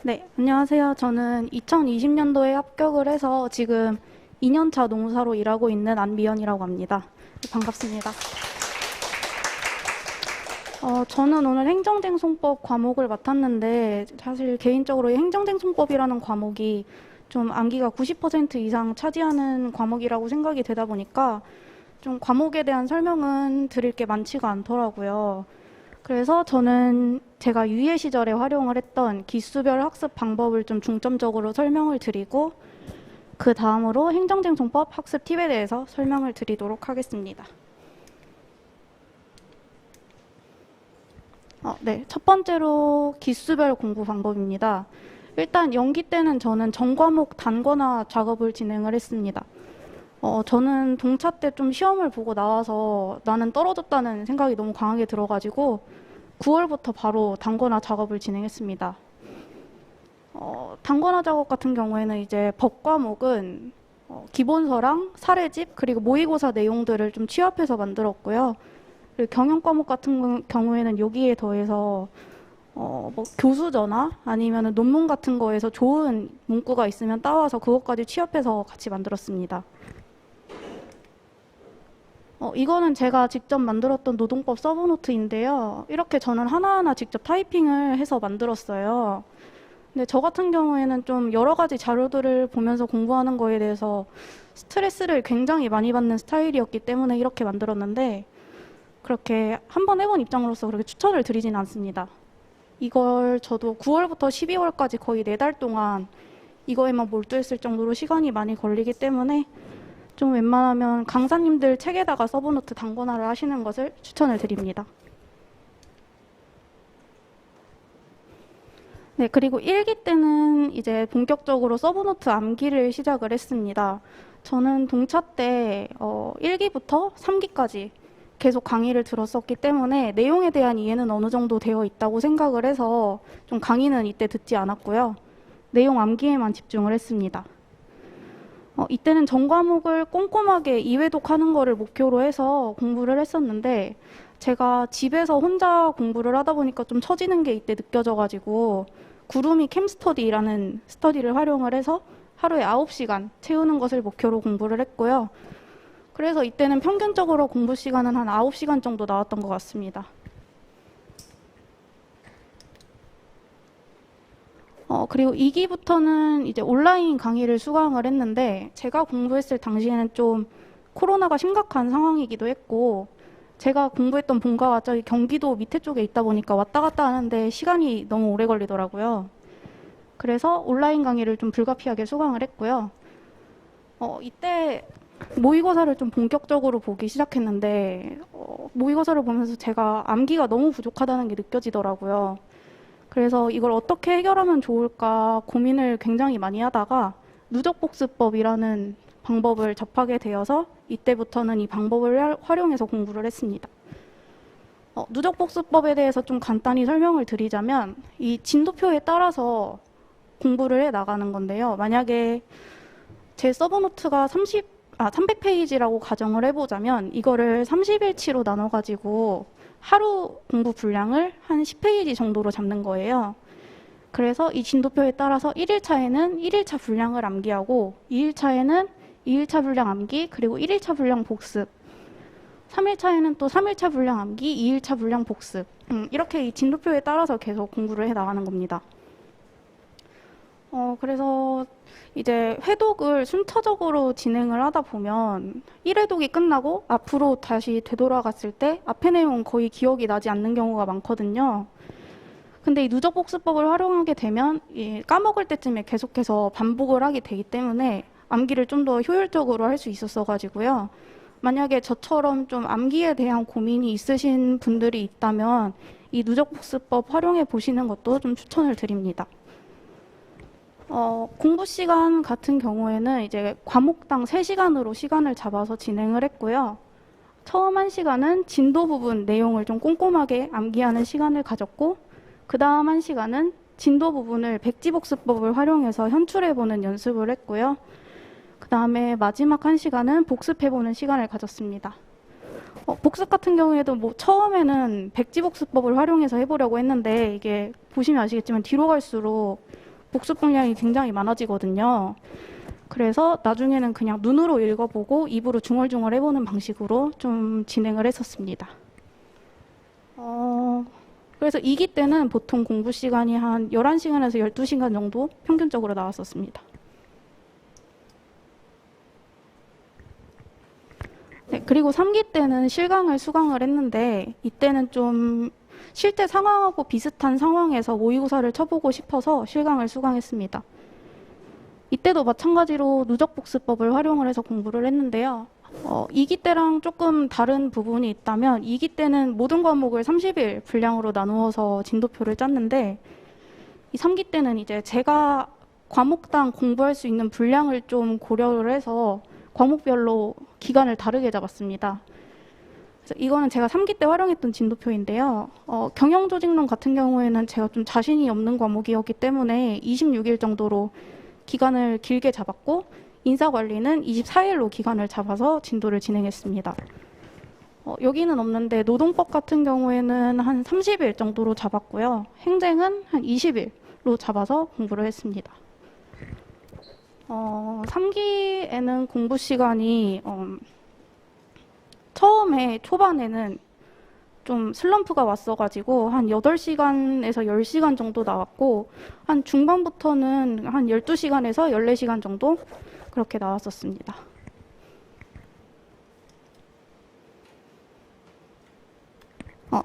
네, 안녕하세요. 저는 2020년도에 합격을 해서 지금 2년차 농사로 일하고 있는 안미연이라고 합니다. 네, 반갑습니다. 저는 오늘 행정쟁송법 과목을 맡았는데 사실 개인적으로 이 행정쟁송법이라는 과목이 좀 암기가 90% 이상 차지하는 과목이라고 생각이 되다 보니까 좀 과목에 대한 설명은 드릴 게 많지가 않더라고요. 그래서 저는 제가 유예 시절에 활용을 했던 기수별 학습 방법을 좀 중점적으로 설명을 드리고 그 다음으로 행정쟁송법 학습 팁에 대해서 설명을 드리도록 하겠습니다. 네, 첫 번째로 기수별 공부 방법입니다. 일단 연기 때는 저는 전과목 단권화 작업을 진행을 했습니다. 저는 동차 때 좀 시험을 보고 나와서 나는 떨어졌다는 생각이 너무 강하게 들어가지고 9월부터 바로 단권화 작업을 진행했습니다. 단권화 작업 같은 경우에는 이제 법 과목은 기본서랑 사례집 그리고 모의고사 내용들을 좀 취합해서 만들었고요. 그리고 경영 과목 같은 경우에는 여기에 더해서 뭐 교수저나 아니면 논문 같은 거에서 좋은 문구가 있으면 따와서 그것까지 취합해서 같이 만들었습니다. 이거는 제가 직접 만들었던 노동법 서브노트인데요. 이렇게 저는 하나하나 직접 타이핑을 해서 만들었어요. 근데 저 같은 경우에는 좀 여러 가지 자료들을 보면서 공부하는 거에 대해서 스트레스를 굉장히 많이 받는 스타일이었기 때문에 이렇게 만들었는데 그렇게 한번 해본 입장으로서 그렇게 추천을 드리진 않습니다. 이걸 저도 9월부터 12월까지 거의 4달 동안 이거에만 몰두했을 정도로 시간이 많이 걸리기 때문에 좀 웬만하면 강사님들 책에다가 서브노트 단권화를 하시는 것을 추천을 드립니다. 네, 그리고 1기 때는 이제 본격적으로 서브노트 암기를 시작을 했습니다. 저는 동차 때 1기부터 3기까지 계속 강의를 들었었기 때문에 내용에 대한 이해는 어느 정도 되어 있다고 생각을 해서 좀 강의는 이때 듣지 않았고요. 내용 암기에만 집중을 했습니다. 이때는 전 과목을 꼼꼼하게 2회독하는 거를 목표로 해서 공부를 했었는데 제가 집에서 혼자 공부를 하다 보니까 좀 처지는 게 이때 느껴져가지고 구름이 캠스터디라는 스터디를 활용을 해서 하루에 9시간 채우는 것을 목표로 공부를 했고요. 그래서 이때는 평균적으로 공부 시간은 한 9시간 정도 나왔던 것 같습니다. 그리고 2기부터는 이제 온라인 강의를 수강을 했는데 제가 공부했을 당시에는 좀 코로나가 심각한 상황이기도 했고 제가 공부했던 본가가 저기 경기도 밑에 쪽에 있다 보니까 왔다 갔다 하는데 시간이 너무 오래 걸리더라고요. 그래서 온라인 강의를 좀 불가피하게 수강을 했고요. 이때 모의고사를 좀 본격적으로 보기 시작했는데 모의고사를 보면서 제가 암기가 너무 부족하다는 게 느껴지더라고요. 그래서 이걸 어떻게 해결하면 좋을까 고민을 굉장히 많이 하다가 누적복습법이라는 방법을 접하게 되어서 이때부터는 이 방법을 활용해서 공부를 했습니다. 누적복습법에 대해서 좀 간단히 설명을 드리자면 이 진도표에 따라서 공부를 해 나가는 건데요. 만약에 제 서브노트가 300페이지라고 가정을 해보자면 이거를 30일치로 나눠가지고 하루 공부 분량을 한 10페이지 정도로 잡는 거예요. 그래서 이 진도표에 따라서 1일차에는 1일차 분량을 암기하고 2일차에는 2일차 분량 암기 그리고 1일차 분량 복습 3일차에는 또 3일차 분량 암기 2일차 분량 복습 이렇게 이 진도표에 따라서 계속 공부를 해 나가는 겁니다. 그래서 이제 회독을 순차적으로 진행을 하다 보면 1회독이 끝나고 앞으로 다시 되돌아갔을 때 앞의 내용 거의 기억이 나지 않는 경우가 많거든요. 근데 이 누적복습법을 활용하게 되면 까먹을 때쯤에 계속해서 반복을 하게 되기 때문에 암기를 좀 더 효율적으로 할 수 있었어가지고요. 만약에 저처럼 좀 암기에 대한 고민이 있으신 분들이 있다면 이 누적복습법 활용해 보시는 것도 좀 추천을 드립니다. 공부 시간 같은 경우에는 이제 과목당 3시간으로 시간을 잡아서 진행을 했고요. 처음 1시간은 진도 부분 내용을 좀 꼼꼼하게 암기하는 시간을 가졌고 그 다음 1시간은 진도 부분을 백지복습법을 활용해서 현출해보는 연습을 했고요. 그 다음에 마지막 1시간은 복습해보는 시간을 가졌습니다. 복습 같은 경우에도 뭐 처음에는 백지복습법을 활용해서 해보려고 했는데 이게 보시면 아시겠지만 뒤로 갈수록 복습 분량이 굉장히 많아지거든요. 그래서 나중에는 그냥 눈으로 읽어보고 입으로 중얼중얼 해보는 방식으로 좀 진행을 했었습니다. 그래서 2기 때는 보통 공부 시간이 한 11시간에서 12시간 정도 평균적으로 나왔었습니다. 네, 그리고 3기 때는 실강을 수강을 했는데 이때는 좀 실제 상황하고 비슷한 상황에서 모의고사를 쳐보고 싶어서 실강을 수강했습니다. 이때도 마찬가지로 누적복습법을 활용을 해서 공부를 했는데요. 2기 때랑 조금 다른 부분이 있다면 2기 때는 모든 과목을 30일 분량으로 나누어서 진도표를 짰는데 이 3기 때는 이제 제가 과목당 공부할 수 있는 분량을 좀 고려를 해서 과목별로 기간을 다르게 잡았습니다. 그래서 이거는 제가 3기 때 활용했던 진도표인데요. 경영조직론 같은 경우에는 제가 좀 자신이 없는 과목이었기 때문에 26일 정도로 기간을 길게 잡았고 인사관리는 24일로 기간을 잡아서 진도를 진행했습니다. 여기는 없는데 노동법 같은 경우에는 한 30일 정도로 잡았고요. 행정은 한 20일로 잡아서 공부를 했습니다. 3기에는 공부 시간이 처음에 초반에는 좀 슬럼프가 왔어가지고 한 8시간에서 10시간 정도 나왔고 한 중반부터는 한 12시간에서 14시간 정도 그렇게 나왔었습니다.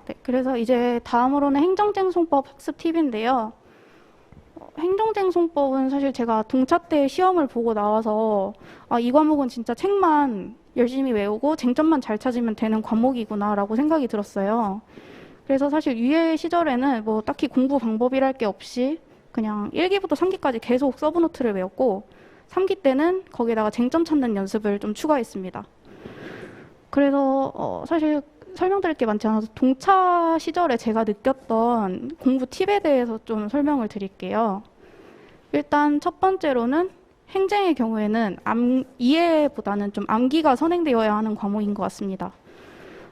네, 그래서 이제 다음으로는 행정쟁송법 학습 팁인데요. 행정쟁송법은 사실 제가 동차 때 시험을 보고 나와서 이 과목은 진짜 책만 열심히 외우고 쟁점만 잘 찾으면 되는 과목이구나 라고 생각이 들었어요. 그래서 사실 유예 시절에는 뭐 딱히 공부 방법이랄 게 없이 그냥 1기부터 3기까지 계속 서브노트를 외웠고 3기 때는 거기다가 쟁점 찾는 연습을 좀 추가했습니다. 그래서 사실 설명드릴 게 많지 않아서 동차 시절에 제가 느꼈던 공부 팁에 대해서 좀 설명을 드릴게요. 일단 첫 번째로는 행정의 경우에는 이해보다는 좀 암기가 선행되어야 하는 과목인 것 같습니다.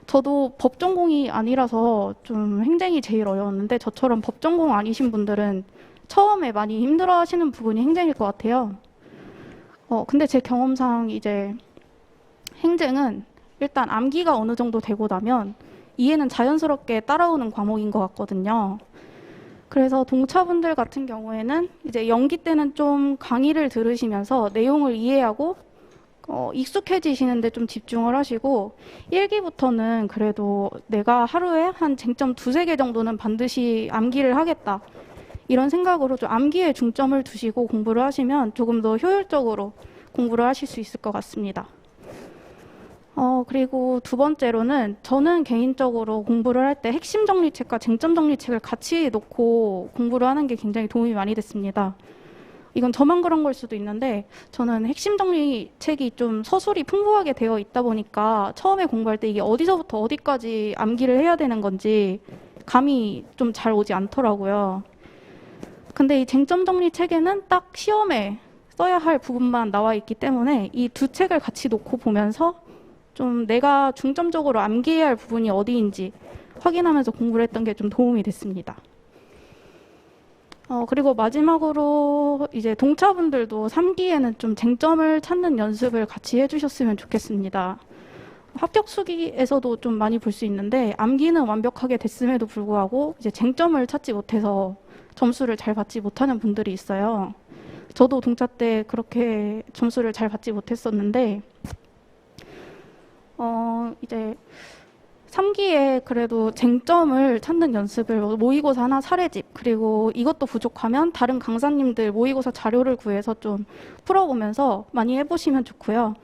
저도 법 전공이 아니라서 좀 행정이 제일 어려웠는데 저처럼 법 전공 아니신 분들은 처음에 많이 힘들어 하시는 부분이 행정일 것 같아요. 근데 제 경험상 이제 행정은 일단 암기가 어느 정도 되고 나면 이해는 자연스럽게 따라오는 과목인 것 같거든요. 그래서 동차분들 같은 경우에는 이제 연기 때는 좀 강의를 들으시면서 내용을 이해하고 익숙해지시는데 좀 집중을 하시고 1기부터는 그래도 내가 하루에 한 쟁점 2-3개 정도는 반드시 암기를 하겠다. 이런 생각으로 좀 암기에 중점을 두시고 공부를 하시면 조금 더 효율적으로 공부를 하실 수 있을 것 같습니다. 그리고 두 번째로는 저는 개인적으로 공부를 할 때 핵심 정리책과 쟁점 정리책을 같이 놓고 공부를 하는 게 굉장히 도움이 많이 됐습니다. 이건 저만 그런 걸 수도 있는데 저는 핵심 정리책이 좀 서술이 풍부하게 되어 있다 보니까 처음에 공부할 때 이게 어디서부터 어디까지 암기를 해야 되는 건지 감이 좀 잘 오지 않더라고요. 근데 이 쟁점 정리책에는 딱 시험에 써야 할 부분만 나와 있기 때문에 이 두 책을 같이 놓고 보면서 좀 내가 중점적으로 암기해야 할 부분이 어디인지 확인하면서 공부를 했던 게 좀 도움이 됐습니다. 그리고 마지막으로 이제 동차분들도 3기에는 좀 쟁점을 찾는 연습을 같이 해주셨으면 좋겠습니다. 합격 수기에서도 좀 많이 볼 수 있는데 암기는 완벽하게 됐음에도 불구하고 이제 쟁점을 찾지 못해서 점수를 잘 받지 못하는 분들이 있어요. 저도 동차 때 그렇게 점수를 잘 받지 못했었는데 이제 3기에 그래도 쟁점을 찾는 연습을 모의고사나 사례집 그리고 이것도 부족하면 다른 강사님들 모의고사 자료를 구해서 좀 풀어보면서 많이 해보시면 좋고요.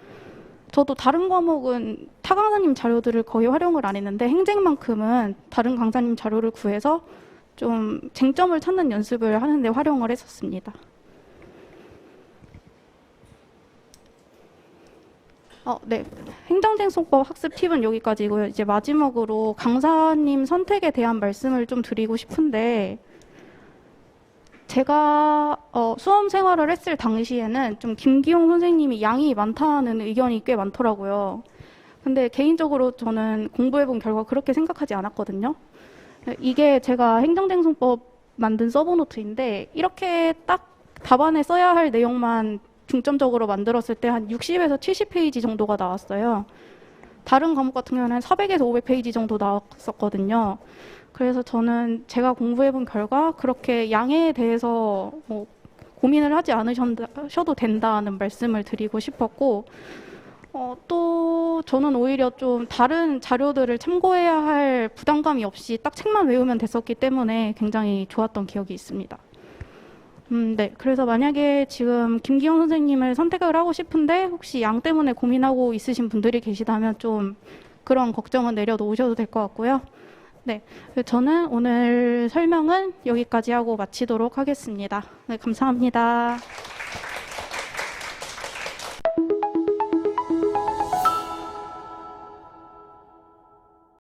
저도 다른 과목은 타 강사님 자료들을 거의 활용을 안 했는데 행정만큼은 다른 강사님 자료를 구해서 좀 쟁점을 찾는 연습을 하는데 활용을 했었습니다. 네. 행정쟁송법 학습 팁은 여기까지고요. 이제 마지막으로 강사님 선택에 대한 말씀을 좀 드리고 싶은데 제가 수험 생활을 했을 당시에는 좀 김기용 선생님이 양이 많다는 의견이 꽤 많더라고요. 근데 개인적으로 저는 공부해본 결과 그렇게 생각하지 않았거든요. 이게 제가 행정쟁송법 만든 서브노트인데 이렇게 딱 답안에 써야 할 내용만 중점적으로 만들었을 때 한 60에서 70페이지 정도가 나왔어요. 다른 과목 같은 경우는 한 400에서 500페이지 정도 나왔었거든요. 그래서 저는 제가 공부해본 결과 그렇게 양에 대해서 뭐 고민을 하지 않으셔도 된다는 말씀을 드리고 싶었고, 또 저는 오히려 좀 다른 자료들을 참고해야 할 부담감이 없이 딱 책만 외우면 됐었기 때문에 굉장히 좋았던 기억이 있습니다. 네. 그래서 만약에 지금 김기영 선생님을 선택을 하고 싶은데 혹시 양 때문에 고민하고 있으신 분들이 계시다면 좀 그런 걱정은 내려놓으셔도 될 것 같고요. 네. 저는 오늘 설명은 여기까지 하고 마치도록 하겠습니다. 네, 감사합니다.